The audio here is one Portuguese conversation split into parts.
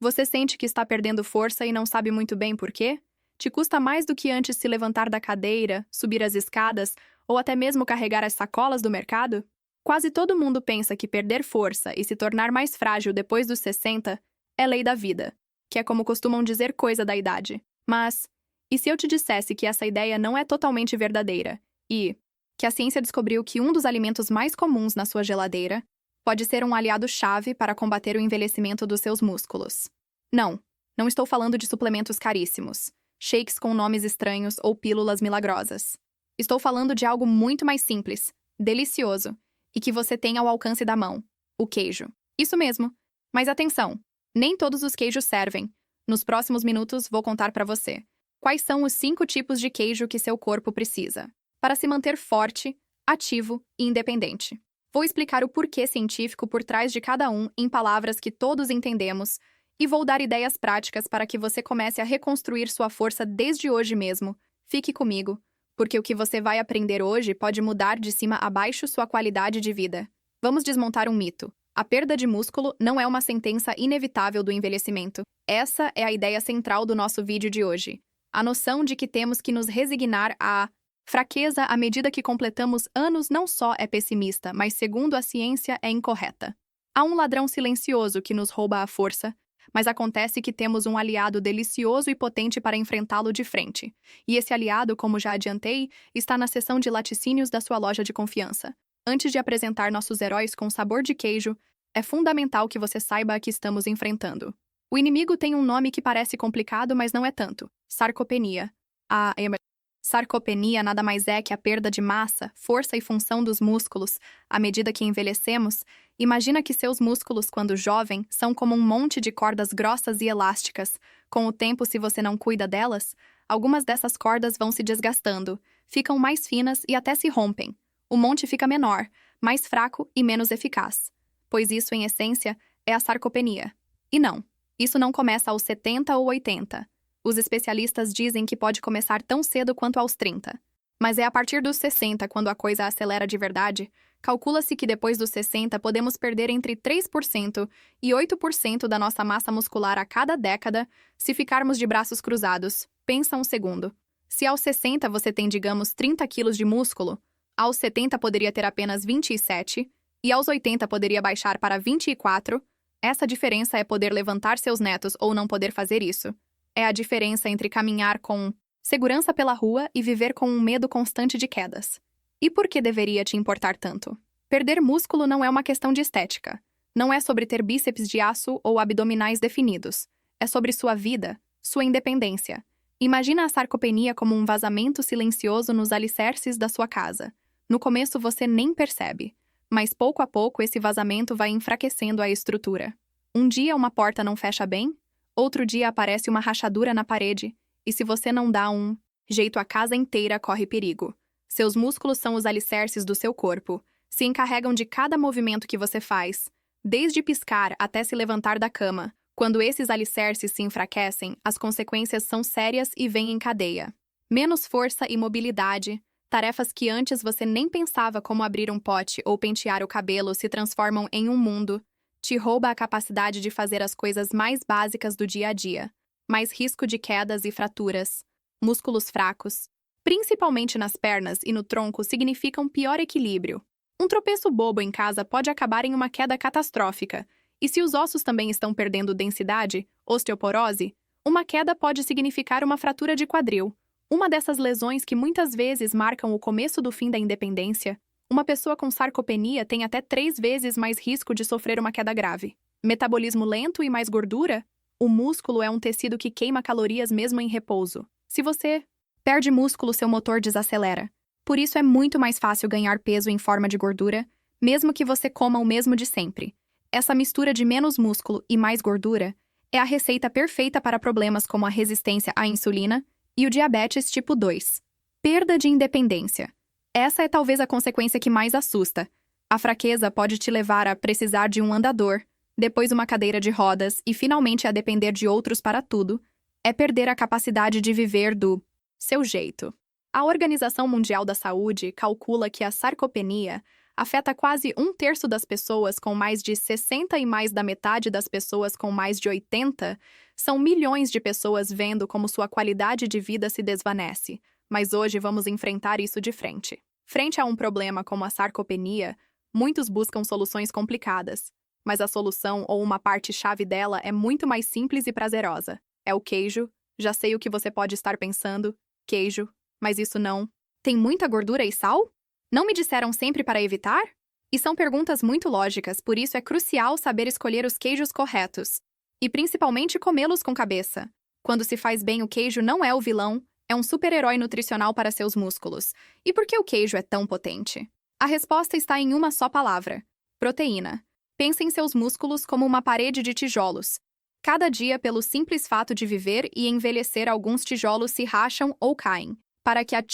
Você sente que está perdendo força e não sabe muito bem por quê? Te custa mais do que antes se levantar da cadeira, subir as escadas ou até mesmo carregar as sacolas do mercado? Quase todo mundo pensa que perder força e se tornar mais frágil depois dos 60 é lei da vida, que é como costumam dizer coisa da idade. Mas, e se eu te dissesse que essa ideia não é totalmente verdadeira e que a ciência descobriu que um dos alimentos mais comuns na sua geladeira pode ser um aliado-chave para combater o envelhecimento dos seus músculos? Não estou falando de suplementos caríssimos, shakes com nomes estranhos ou pílulas milagrosas. Estou falando de algo muito mais simples, delicioso e que você tem ao alcance da mão: o queijo. Isso mesmo. Mas atenção, nem todos os queijos servem. Nos próximos minutos vou contar para você quais são os 5 tipos de queijo que seu corpo precisa para se manter forte, ativo e independente. Vou explicar o porquê científico por trás de cada um em palavras que todos entendemos e vou dar ideias práticas para que você comece a reconstruir sua força desde hoje mesmo. Fique comigo, porque o que você vai aprender hoje pode mudar de cima a baixo sua qualidade de vida. Vamos desmontar um mito. A perda de músculo não é uma sentença inevitável do envelhecimento. Essa é a ideia central do nosso vídeo de hoje. A noção de que temos que nos resignar à fraqueza à medida que completamos anos não só é pessimista, mas, segundo a ciência, é incorreta. Há um ladrão silencioso que nos rouba a força, mas acontece que temos um aliado delicioso e potente para enfrentá-lo de frente. E esse aliado, como já adiantei, está na seção de laticínios da sua loja de confiança. Antes de apresentar nossos heróis com sabor de queijo, é fundamental que você saiba a que estamos enfrentando. O inimigo tem um nome que parece complicado, mas não é tanto: sarcopenia. Sarcopenia nada mais é que a perda de massa, força e função dos músculos. À medida que envelhecemos, imagina que seus músculos, quando jovem, são como um monte de cordas grossas e elásticas. Com o tempo, se você não cuida delas, algumas dessas cordas vão se desgastando, ficam mais finas e até se rompem. O monte fica menor, mais fraco e menos eficaz. Pois isso, em essência, é a sarcopenia. E não, isso não começa aos 70 ou 80. Os especialistas dizem que pode começar tão cedo quanto aos 30. Mas é a partir dos 60 quando a coisa acelera de verdade. Calcula-se que depois dos 60 podemos perder entre 3% e 8% da nossa massa muscular a cada década se ficarmos de braços cruzados. Pensa um segundo. Se aos 60 você tem, digamos, 30 quilos de músculo, aos 70 poderia ter apenas 27 e aos 80 poderia baixar para 24, essa diferença é poder levantar seus netos ou não poder fazer isso. É a diferença entre caminhar com segurança pela rua e viver com um medo constante de quedas. E por que deveria te importar tanto? Perder músculo não é uma questão de estética. Não é sobre ter bíceps de aço ou abdominais definidos. É sobre sua vida, sua independência. Imagina a sarcopenia como um vazamento silencioso nos alicerces da sua casa. No começo você nem percebe, mas pouco a pouco esse vazamento vai enfraquecendo a estrutura. Um dia uma porta não fecha bem, outro dia aparece uma rachadura na parede, e se você não dá um jeito, a casa inteira corre perigo. Seus músculos são os alicerces do seu corpo, se encarregam de cada movimento que você faz, desde piscar até se levantar da cama. Quando esses alicerces se enfraquecem, as consequências são sérias e vêm em cadeia. Menos força e mobilidade, tarefas que antes você nem pensava, como abrir um pote ou pentear o cabelo, se transformam em um mundo. Te rouba a capacidade de fazer as coisas mais básicas do dia a dia. Mais risco de quedas e fraturas. Músculos fracos, principalmente nas pernas e no tronco, significam pior equilíbrio. Um tropeço bobo em casa pode acabar em uma queda catastrófica. E se os ossos também estão perdendo densidade, osteoporose, uma queda pode significar uma fratura de quadril. Uma dessas lesões que muitas vezes marcam o começo do fim da independência. Uma pessoa com sarcopenia tem até 3 vezes mais risco de sofrer uma queda grave. Metabolismo lento e mais gordura? O músculo é um tecido que queima calorias mesmo em repouso. Se você perde músculo, seu motor desacelera. Por isso é muito mais fácil ganhar peso em forma de gordura, mesmo que você coma o mesmo de sempre. Essa mistura de menos músculo e mais gordura é a receita perfeita para problemas como a resistência à insulina e o diabetes tipo 2. Perda de independência. Essa é talvez a consequência que mais assusta. A fraqueza pode te levar a precisar de um andador, depois uma cadeira de rodas e finalmente a depender de outros para tudo. É perder a capacidade de viver do seu jeito. A Organização Mundial da Saúde calcula que a sarcopenia afeta quase um terço das pessoas com mais de 60 e mais da metade das pessoas com mais de 80, são milhões de pessoas vendo como sua qualidade de vida se desvanece. Mas hoje vamos enfrentar isso de frente. Frente a um problema como a sarcopenia, muitos buscam soluções complicadas, mas a solução ou uma parte-chave dela é muito mais simples e prazerosa. É o queijo. Já sei o que você pode estar pensando. Queijo. Mas isso não. Tem muita gordura e sal? Não me disseram sempre para evitar? E são perguntas muito lógicas, por isso é crucial saber escolher os queijos corretos. E principalmente comê-los com cabeça. Quando se faz bem, o queijo não é o vilão, é um super-herói nutricional para seus músculos. E por que o queijo é tão potente? A resposta está em uma só palavra: proteína. Pense em seus músculos como uma parede de tijolos. Cada dia, pelo simples fato de viver e envelhecer, alguns tijolos se racham ou caem. Para que a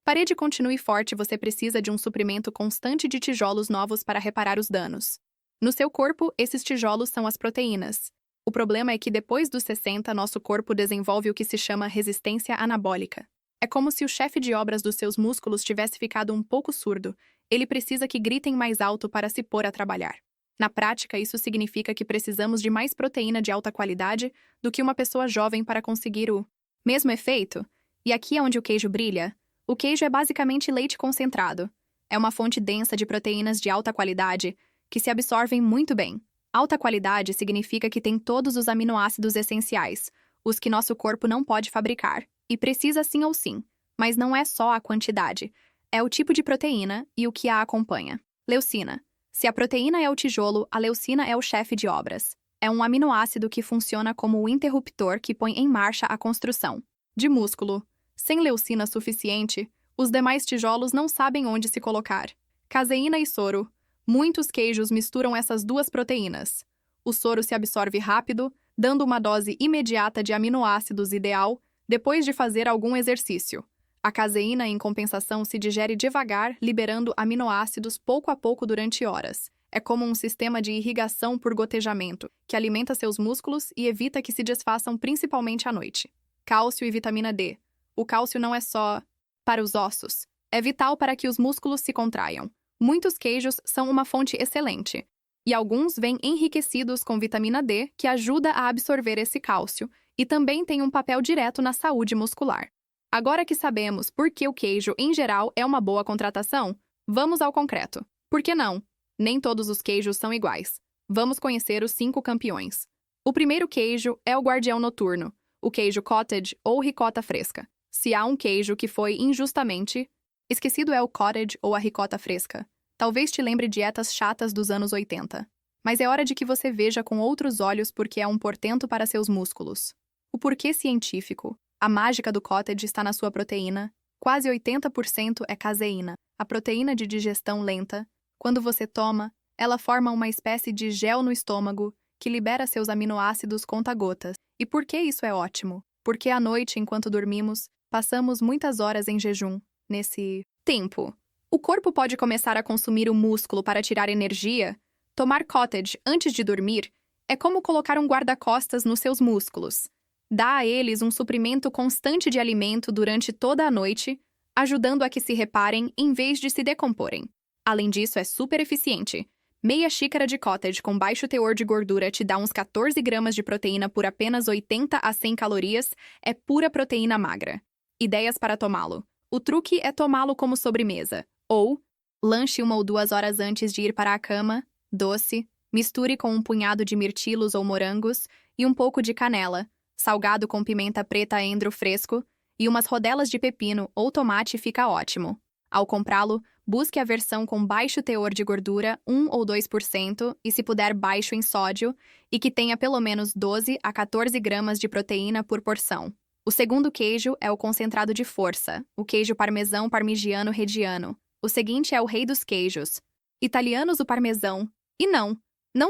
parede continue forte, você precisa de um suprimento constante de tijolos novos para reparar os danos. No seu corpo, esses tijolos são as proteínas. O problema é que depois dos 60, nosso corpo desenvolve o que se chama resistência anabólica. É como se o chefe de obras dos seus músculos tivesse ficado um pouco surdo. Ele precisa que gritem mais alto para se pôr a trabalhar. Na prática, isso significa que precisamos de mais proteína de alta qualidade do que uma pessoa jovem para conseguir o mesmo efeito. E aqui é onde o queijo brilha. O queijo é basicamente leite concentrado. É uma fonte densa de proteínas de alta qualidade que se absorvem muito bem. Alta qualidade significa que tem todos os aminoácidos essenciais, os que nosso corpo não pode fabricar, e precisa sim ou sim. Mas não é só a quantidade, é o tipo de proteína e o que a acompanha. Leucina. Se a proteína é o tijolo, a leucina é o chefe de obras. É um aminoácido que funciona como o interruptor que põe em marcha a construção de músculo. Sem leucina suficiente, os demais tijolos não sabem onde se colocar. Caseína e soro. Muitos queijos misturam essas duas proteínas. O soro se absorve rápido, dando uma dose imediata de aminoácidos ideal depois de fazer algum exercício. A caseína, em compensação, se digere devagar, liberando aminoácidos pouco a pouco durante horas. É como um sistema de irrigação por gotejamento, que alimenta seus músculos e evita que se desfaçam principalmente à noite. Cálcio e vitamina D. O cálcio não é só para os ossos. É vital para que os músculos se contraiam. Muitos queijos são uma fonte excelente, e alguns vêm enriquecidos com vitamina D, que ajuda a absorver esse cálcio, e também tem um papel direto na saúde muscular. Agora que sabemos por que o queijo, em geral, é uma boa contratação, vamos ao concreto. Por que não? Nem todos os queijos são iguais. Vamos conhecer os 5 campeões. O primeiro queijo é o guardião noturno, o queijo cottage ou ricota fresca. Se há um queijo que foi injustamente esquecido, é o cottage ou a ricota fresca. Talvez te lembre dietas chatas dos anos 80. Mas é hora de que você veja com outros olhos porque é um portento para seus músculos. O porquê científico. A mágica do cottage está na sua proteína. Quase 80% é caseína, a proteína de digestão lenta. Quando você toma, ela forma uma espécie de gel no estômago que libera seus aminoácidos conta-gotas. E por que isso é ótimo? Porque à noite, enquanto dormimos, passamos muitas horas em jejum. Nesse tempo, o corpo pode começar a consumir o músculo para tirar energia. Tomar cottage antes de dormir é como colocar um guarda-costas nos seus músculos. Dá a eles um suprimento constante de alimento durante toda a noite, ajudando a que se reparem em vez de se decomporem. Além disso, é super eficiente. Meia xícara de cottage com baixo teor de gordura te dá uns 14 gramas de proteína por apenas 80 a 100 calorias, é pura proteína magra. Ideias para tomá-lo. O truque é tomá-lo como sobremesa, ou lanche 1 ou 2 horas antes de ir para a cama, doce, misture com um punhado de mirtilos ou morangos e um pouco de canela, salgado com pimenta preta endro fresco, e umas rodelas de pepino ou tomate fica ótimo. Ao comprá-lo, busque a versão com baixo teor de gordura, 1 ou 2%, e se puder baixo em sódio, e que tenha pelo menos 12 a 14 gramas de proteína por porção. O segundo queijo é o concentrado de força, o queijo parmesão parmigiano reggiano. O seguinte é o rei dos queijos. Italianos o parmesão. E não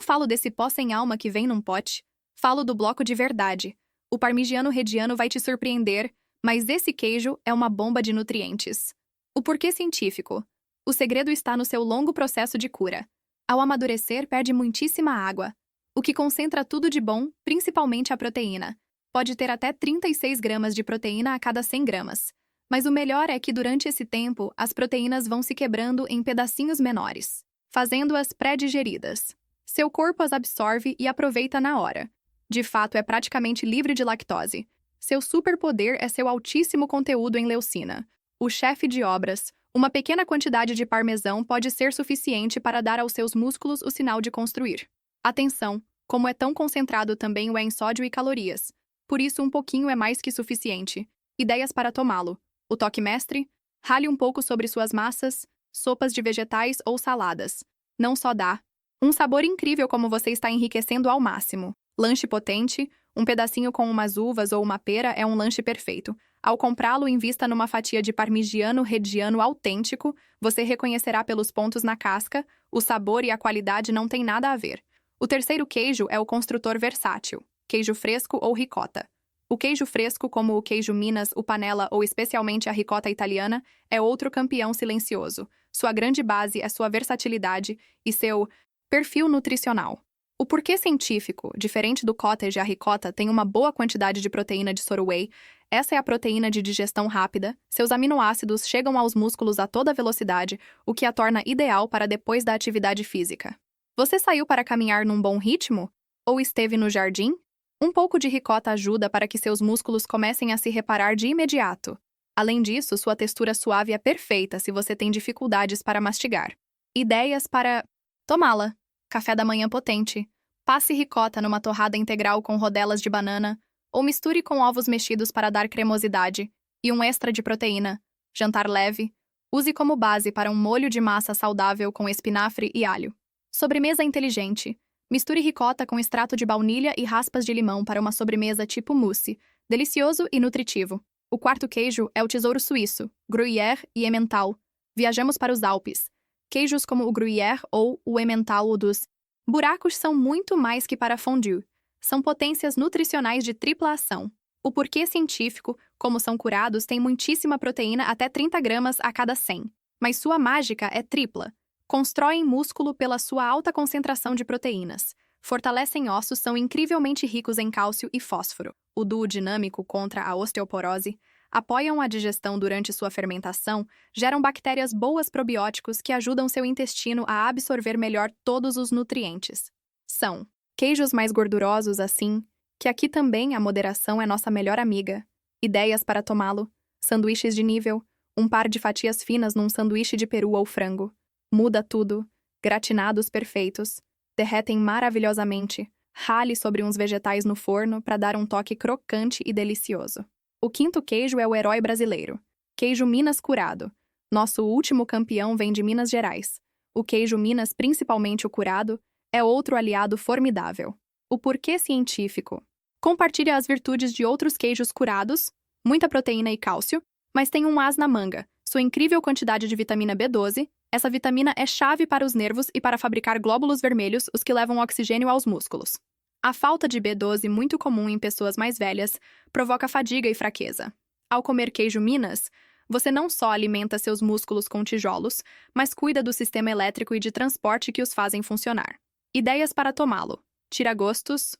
falo desse pó sem alma que vem num pote. Falo do bloco de verdade. O parmigiano reggiano vai te surpreender, mas esse queijo é uma bomba de nutrientes. O porquê científico. O segredo está no seu longo processo de cura. Ao amadurecer, perde muitíssima água, o que concentra tudo de bom, principalmente a proteína. Pode ter até 36 gramas de proteína a cada 100 gramas. Mas o melhor é que durante esse tempo, as proteínas vão se quebrando em pedacinhos menores, fazendo-as pré-digeridas. Seu corpo as absorve e aproveita na hora. De fato, é praticamente livre de lactose. Seu superpoder é seu altíssimo conteúdo em leucina. O chefe de obras, uma pequena quantidade de parmesão pode ser suficiente para dar aos seus músculos o sinal de construir. Atenção, como é tão concentrado também o é em sódio e calorias. Por isso, um pouquinho é mais que suficiente. Ideias para tomá-lo. O toque mestre? Rale um pouco sobre suas massas, sopas de vegetais ou saladas. Não só dá um sabor incrível como você está enriquecendo ao máximo. Lanche potente, um pedacinho com umas uvas ou uma pera é um lanche perfeito. Ao comprá-lo, invista numa fatia de parmigiano reggiano autêntico, você reconhecerá pelos pontos na casca, o sabor e a qualidade não têm nada a ver. O terceiro queijo é o construtor versátil, queijo fresco ou ricota. O queijo fresco, como o queijo Minas, o panela ou especialmente a ricota italiana, é outro campeão silencioso. Sua grande base é sua versatilidade e seu perfil nutricional. O porquê científico, diferente do cottage, a ricota tem uma boa quantidade de proteína de soy whey. Essa é a proteína de digestão rápida. Seus aminoácidos chegam aos músculos a toda velocidade, o que a torna ideal para depois da atividade física. Você saiu para caminhar num bom ritmo? Ou esteve no jardim? Um pouco de ricota ajuda para que seus músculos comecem a se reparar de imediato. Além disso, sua textura suave é perfeita se você tem dificuldades para mastigar. Ideias para tomá-la. Café da manhã potente. Passe ricota numa torrada integral com rodelas de banana, ou misture com ovos mexidos para dar cremosidade e um extra de proteína. Jantar leve. Use como base para um molho de massa saudável com espinafre e alho. Sobremesa inteligente. Misture ricota com extrato de baunilha e raspas de limão para uma sobremesa tipo mousse, delicioso e nutritivo. O quarto queijo é o tesouro suíço, Gruyère e Emmental. Viajamos para os Alpes. Queijos como o Gruyère ou o Emmental dos buracos são muito mais que para fondue. São potências nutricionais de tripla ação. O porquê científico, como são curados, tem muitíssima proteína até 30 gramas a cada 100. Mas sua mágica é tripla. Constroem músculo pela sua alta concentração de proteínas. Fortalecem ossos, são incrivelmente ricos em cálcio e fósforo. O duo dinâmico contra a osteoporose. Apoiam a digestão durante sua fermentação, geram bactérias boas probióticos que ajudam seu intestino a absorver melhor todos os nutrientes. São queijos mais gordurosos assim, que aqui também a moderação é nossa melhor amiga. Ideias para tomá-lo. Sanduíches de nível. Um par de fatias finas num sanduíche de peru ou frango. Muda tudo. Gratinados perfeitos. Derretem maravilhosamente. Rale sobre uns vegetais no forno para dar um toque crocante e delicioso. O quinto queijo é o herói brasileiro. Queijo Minas curado. Nosso último campeão vem de Minas Gerais. O queijo Minas, principalmente o curado, é outro aliado formidável. O porquê científico. Compartilha as virtudes de outros queijos curados, muita proteína e cálcio, mas tem um as na manga, sua incrível quantidade de vitamina B12. Essa vitamina é chave para os nervos e para fabricar glóbulos vermelhos, os que levam oxigênio aos músculos. A falta de B12, muito comum em pessoas mais velhas, provoca fadiga e fraqueza. Ao comer queijo Minas, você não só alimenta seus músculos com tijolos, mas cuida do sistema elétrico e de transporte que os fazem funcionar. Ideias para tomá-lo. Tira-gostos.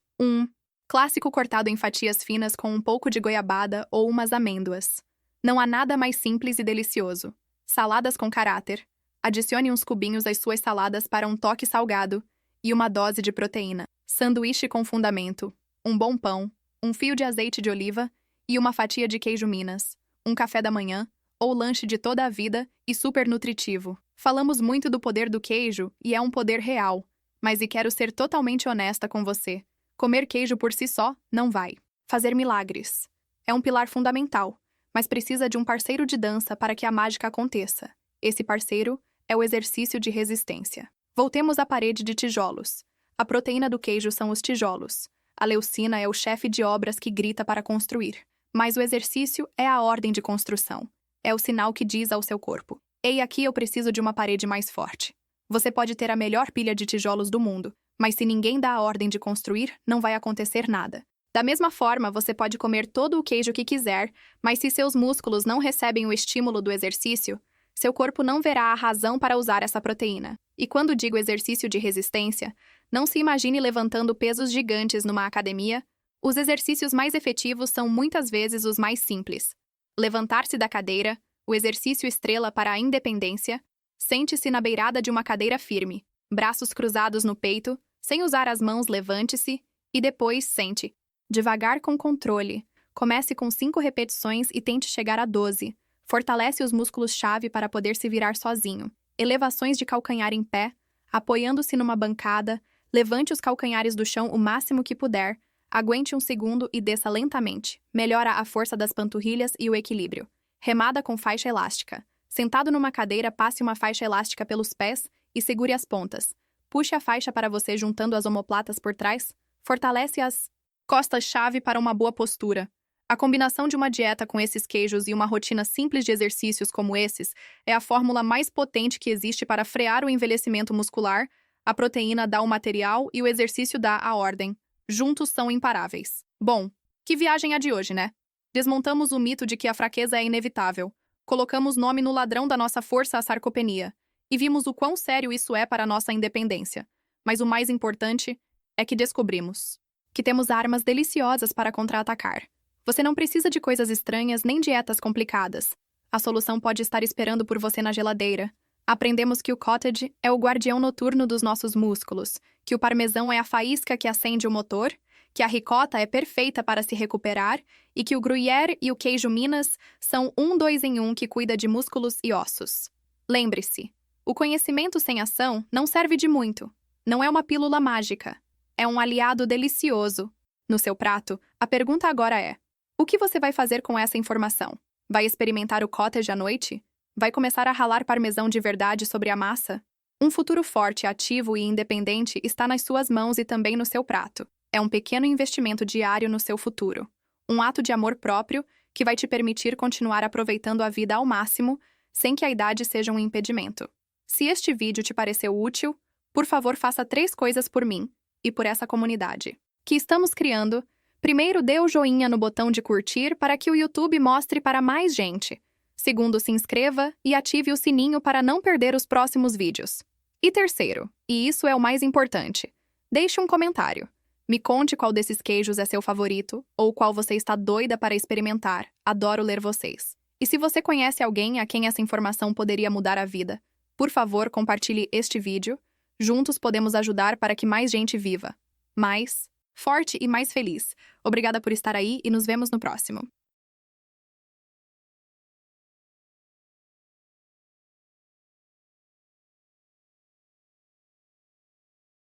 Clássico cortado em fatias finas com um pouco de goiabada ou umas amêndoas. Não há nada mais simples e delicioso. Saladas com caráter. Adicione uns cubinhos às suas saladas para um toque salgado e uma dose de proteína. Sanduíche com fundamento. Um bom pão, um fio de azeite de oliva e uma fatia de queijo Minas. Um café da manhã ou lanche de toda a vida e super nutritivo. Falamos muito do poder do queijo e é um poder real, mas quero ser totalmente honesta com você. Comer queijo por si só não vai fazer milagres. É um pilar fundamental, mas precisa de um parceiro de dança para que a mágica aconteça. Esse parceiro é o exercício de resistência. Voltemos à parede de tijolos. A proteína do queijo são os tijolos. A leucina é o chefe de obras que grita para construir. Mas o exercício é a ordem de construção. É o sinal que diz ao seu corpo: ei, aqui eu preciso de uma parede mais forte. Você pode ter a melhor pilha de tijolos do mundo, mas se ninguém dá a ordem de construir, não vai acontecer nada. Da mesma forma, você pode comer todo o queijo que quiser, mas se seus músculos não recebem o estímulo do exercício, seu corpo não verá a razão para usar essa proteína. E quando digo exercício de resistência, não se imagine levantando pesos gigantes numa academia. Os exercícios mais efetivos são muitas vezes os mais simples. Levantar-se da cadeira, o exercício estrela para a independência. Sente-se na beirada de uma cadeira firme, braços cruzados no peito, sem usar as mãos, levante-se e depois sente. Devagar com controle. Comece com 5 repetições e tente chegar a 12. Fortalece os músculos-chave para poder se virar sozinho. Elevações de calcanhar em pé, apoiando-se numa bancada, levante os calcanhares do chão o máximo que puder, aguente um segundo e desça lentamente. Melhora a força das panturrilhas e o equilíbrio. Remada com faixa elástica. Sentado numa cadeira, passe uma faixa elástica pelos pés e segure as pontas. Puxe a faixa para você juntando as omoplatas por trás. Fortalece as costas-chave para uma boa postura. A combinação de uma dieta com esses queijos e uma rotina simples de exercícios como esses é a fórmula mais potente que existe para frear o envelhecimento muscular. A proteína dá o material e o exercício dá a ordem. Juntos são imparáveis. Bom, que viagem a de hoje, né? Desmontamos o mito de que a fraqueza é inevitável. Colocamos nome no ladrão da nossa força, a sarcopenia. E vimos o quão sério isso é para a nossa independência. Mas o mais importante é que descobrimos que temos armas deliciosas para contra-atacar. Você não precisa de coisas estranhas nem dietas complicadas. A solução pode estar esperando por você na geladeira. Aprendemos que o cottage é o guardião noturno dos nossos músculos, que o parmesão é a faísca que acende o motor, que a ricota é perfeita para se recuperar e que o gruyère e o queijo Minas são um 2 em 1 que cuida de músculos e ossos. Lembre-se, o conhecimento sem ação não serve de muito. Não é uma pílula mágica. É um aliado delicioso. No seu prato, a pergunta agora é: o que você vai fazer com essa informação? Vai experimentar o cottage à noite? Vai começar a ralar parmesão de verdade sobre a massa? Um futuro forte, ativo e independente está nas suas mãos e também no seu prato. É um pequeno investimento diário no seu futuro. Um ato de amor próprio que vai te permitir continuar aproveitando a vida ao máximo, sem que a idade seja um impedimento. Se este vídeo te pareceu útil, por favor faça 3 coisas por mim e por essa comunidade que estamos criando. Primeiro, dê o joinha no botão de curtir para que o YouTube mostre para mais gente. Segundo, se inscreva e ative o sininho para não perder os próximos vídeos. E terceiro, e isso é o mais importante, deixe um comentário. Me conte qual desses queijos é seu favorito ou qual você está doida para experimentar. Adoro ler vocês. E se você conhece alguém a quem essa informação poderia mudar a vida, por favor, compartilhe este vídeo. Juntos podemos ajudar para que mais gente viva mais forte e mais feliz. Obrigada por estar aí e nos vemos no próximo.